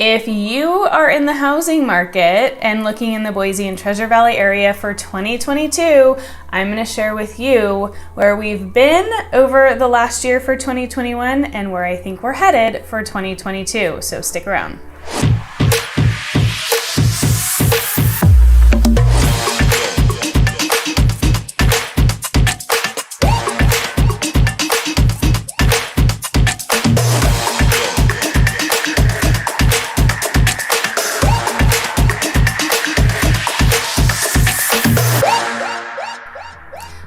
If you are in the housing market and looking in the Boise and Treasure Valley area for 2022, I'm going to share with you where we've been over the last year for 2021 and where I think we're headed for 2022. So stick around.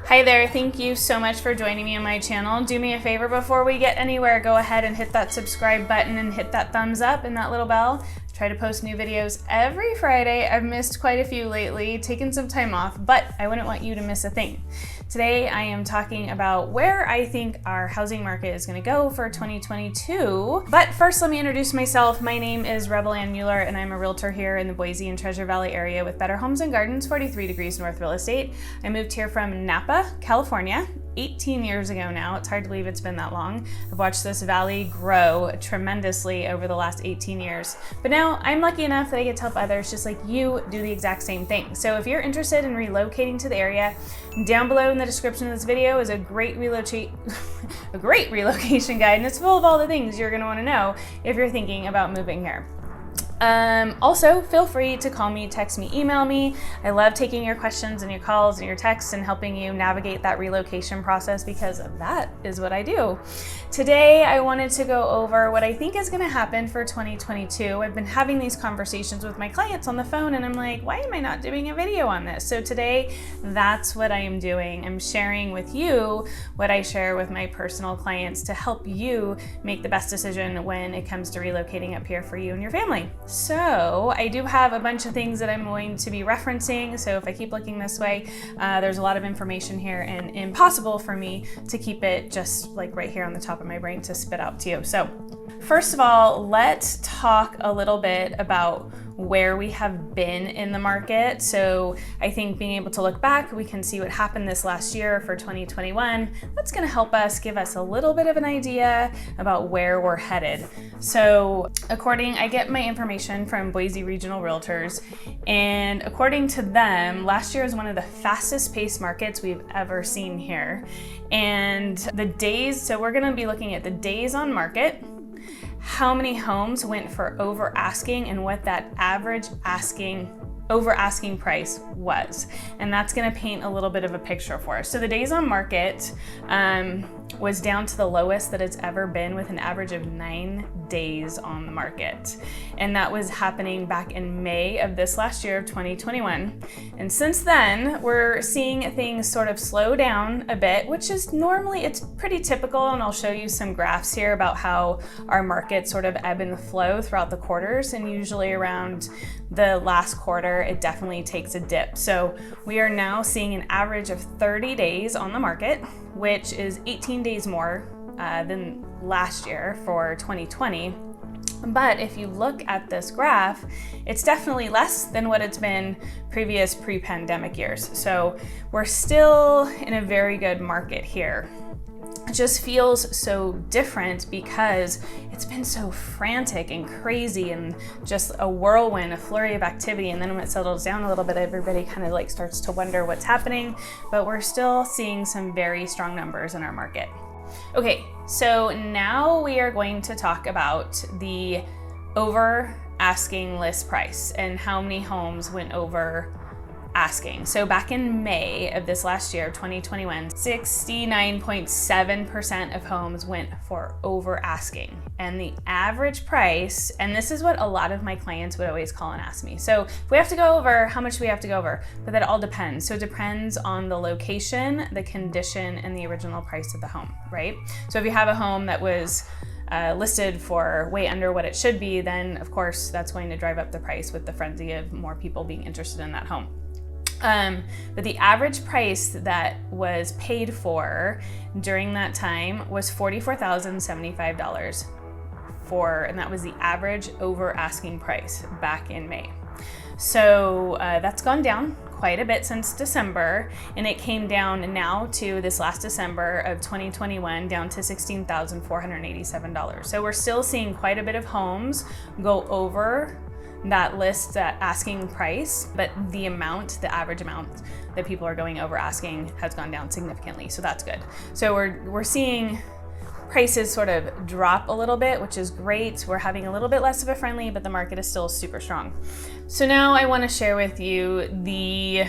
Hi there, thank you so much for joining me on my channel. Do me a favor before we get anywhere, go ahead and hit that subscribe button and hit that thumbs up and that little bell. I try to post new videos every Friday. I've missed quite a few lately, taken some time off, but I wouldn't want you to miss a thing. Today I am talking about where I think our housing market is going to go for 2022. But first, let me introduce myself. My name is rebelann-mueller and I'm a realtor here in the Boise and Treasure Valley area with Better Homes and Gardens, 43 Degrees North Real Estate. I moved here from Napa, California, 18 years ago now. It's hard to believe it's been that long. I've watched this valley grow tremendously over the last 18 years. But now I'm lucky enough that I get to help others just like you do the exact same thing. So if you're interested in relocating to the area, down below in the description of this video is a great relocation guide, and it's full of all the things you're gonna wanna know if you're thinking about moving here. Also, feel free to call me, text me, email me. I love taking your questions and your calls and your texts and helping you navigate that relocation process because that is what I do. Today, I wanted to go over what I think is going to happen for 2022. I've been having these conversations with my clients on the phone and I'm like, why am I not doing a video on this? So today, that's what I am doing. I'm sharing with you what I share with my personal clients to help you make the best decision when it comes to relocating up here for you and your family. So I do have a bunch of things that I'm going to be referencing. So if I keep looking this way, there's a lot of information here and impossible for me to keep it just like right here on the top of my brain to spit out to you. So first of all, let's talk a little bit about where we have been in the market. So I think being able to look back, we can see what happened this last year for 2021. That's going to help us give us a little bit of an idea about where we're headed. So I get my information from Boise Regional Realtors, and according to them, last year was one of the fastest paced markets we've ever seen here. And the days, so we're going to be looking at the days on market, how many homes went for over asking, and what that average over asking price was. And that's going to paint a little bit of a picture for us. So the days on market was down to the lowest that it's ever been, with an average of 9 days on the market. And that was happening back in May of this last year of 2021. And since then, we're seeing things sort of slow down a bit, which is normally, it's pretty typical. And I'll show you some graphs here about how our market sort of ebb and flow throughout the quarters. And usually around the last quarter, it definitely takes a dip. So we are now seeing an average of 30 days on the market, which is 18 days more than last year for 2020. But if you look at this graph, it's definitely less than what it's been previous pre-pandemic years. So we're still in a very good market here. It just feels so different because it's been so frantic and crazy and just a whirlwind, a flurry of activity. And then when it settles down a little bit, everybody kind of like starts to wonder what's happening, but we're still seeing some very strong numbers in our market. Okay, so now we are going to talk about the over asking list price and how many homes went over asking. So back in May of this last year, 2021, 69.7% of homes went for over asking. And the average price, and this is what a lot of my clients would always call and ask me. So if we have to go over, how much do we have to go over? But that all depends. So it depends on the location, the condition, and the original price of the home, right? So if you have a home that was listed for way under what it should be, then of course that's going to drive up the price with the frenzy of more people being interested in that home. But the average price that was paid for during that time was $44,075 and that was the average over asking price back in May. So that's gone down quite quite a bit since December, and it came down now to this last December of 2021 down to $16,487. So we're still seeing quite a bit of homes go over that list, that asking price, but the average amount that people are going over asking has gone down significantly. So that's good. So we're seeing prices sort of drop a little bit, which is great. We're having a little bit less of a friendly, but the market is still super strong. So now I want to share with you the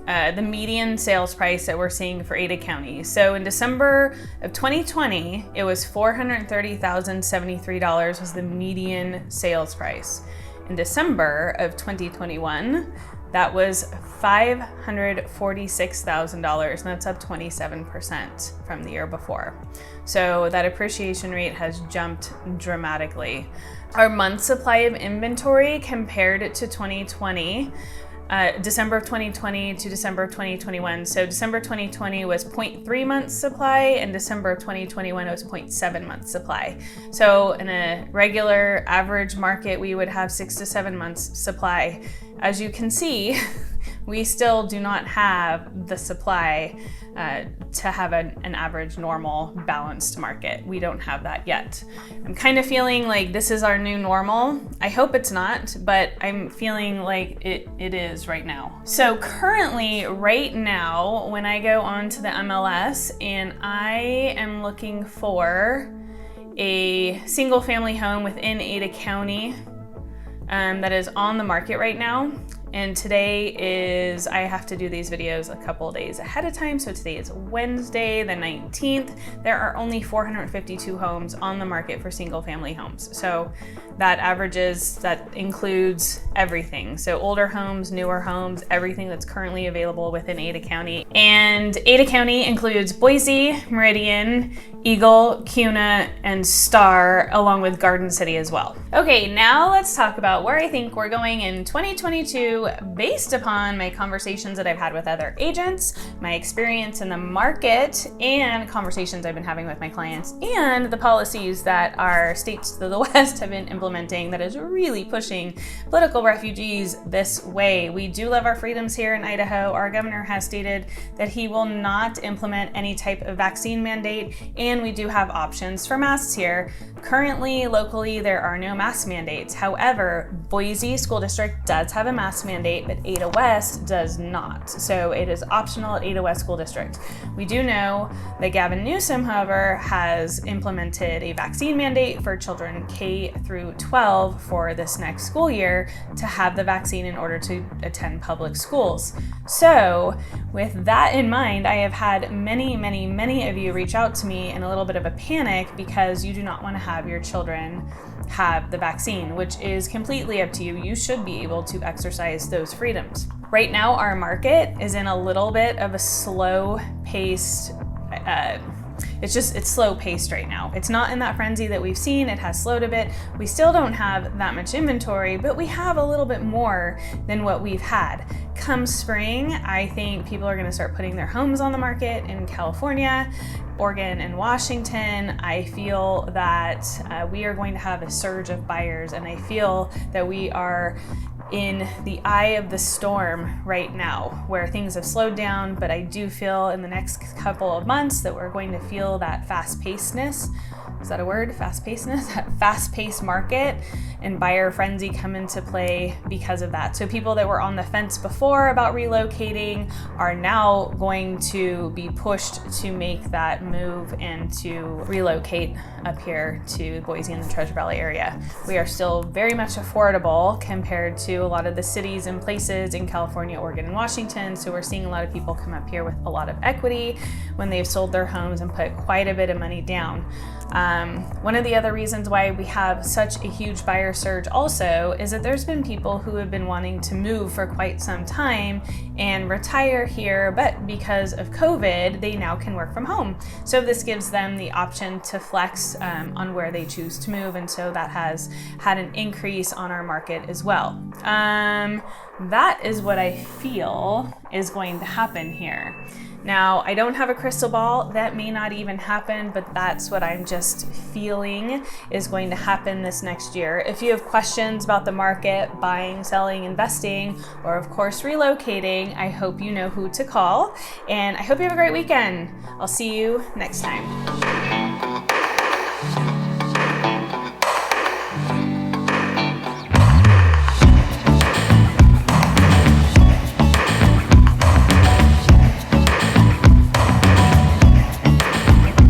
median sales price that we're seeing for Ada County. So in December of 2020, it was $430,073 was the median sales price. In December of 2021, that was $546,000, and that's up 27% from the year before. So that appreciation rate has jumped dramatically. Our month supply of inventory compared to 2020, December of 2020 to December of 2021. So December 2020 was 0.3 months supply, and December of 2021 it was 0.7 months supply. So in a regular average market, we would have 6 to 7 months supply. As you can see, we still do not have the supply to have an average, normal, balanced market. We don't have that yet. I'm kind of feeling like this is our new normal. I hope it's not, but I'm feeling like it is right now. So currently, right now, when I go onto the MLS and I am looking for a single family home within Ada County that is on the market right now, and today is, I have to do these videos a couple of days ahead of time, so today is Wednesday the 19th. There are only 452 homes on the market for single family homes. So that includes everything. So older homes, newer homes, everything that's currently available within Ada County. And Ada County includes Boise, Meridian, Eagle, Kuna, and Star, along with Garden City as well. Okay, now let's talk about where I think we're going in 2022 based upon my conversations that I've had with other agents, my experience in the market, and conversations I've been having with my clients, and the policies that our states to the west have been implementing that is really pushing political refugees this way. We do love our freedoms here in Idaho. Our governor has stated that he will not implement any type of vaccine mandate, and we do have options for masks here. Currently, locally, there are no mask mandates. However, Boise School District does have a mask mandate, but Ada West does not. So it is optional at Ada West School District. We do know that Gavin Newsom, however, has implemented a vaccine mandate for children K through 12 for this next school year to have the vaccine in order to attend public schools. So with that in mind, I have had many of you reach out to me in a little bit of a panic because you do not want to have your children have the vaccine, which is completely up to you. You should be able to exercise those freedoms. Right now, our market is in a little bit of a slow-paced, it's slow-paced right now. It's not in that frenzy that we've seen. It has slowed a bit. We still don't have that much inventory, but we have a little bit more than what we've had. Come spring, I think people are going to start putting their homes on the market in California, Oregon, and Washington. I feel that we are going to have a surge of buyers, and I feel that we are in the eye of the storm right now where things have slowed down, but I do feel in the next couple of months that we're going to feel that fast-pacedness. Is that a word? Fast-pacedness? That fast-paced market and buyer frenzy come into play because of that. So people that were on the fence before about relocating are now going to be pushed to make that move and to relocate up here to Boise and the Treasure Valley area. We are still very much affordable compared to a lot of the cities and places in California, Oregon, and Washington. So we're seeing a lot of people come up here with a lot of equity when they've sold their homes and put quite a bit of money down. One of the other reasons why we have such a huge buyer surge also is that there's been people who have been wanting to move for quite some time and retire here, but because of COVID, they now can work from home. So this gives them the option to flex on where they choose to move, and so that has had an increase on our market as well. That is what I feel is going to happen here. Now, I don't have a crystal ball. That may not even happen, but that's what I'm just feeling is going to happen this next year. If you have questions about the market, buying, selling, investing, or of course relocating, I hope you know who to call. And I hope you have a great weekend. I'll see you next time.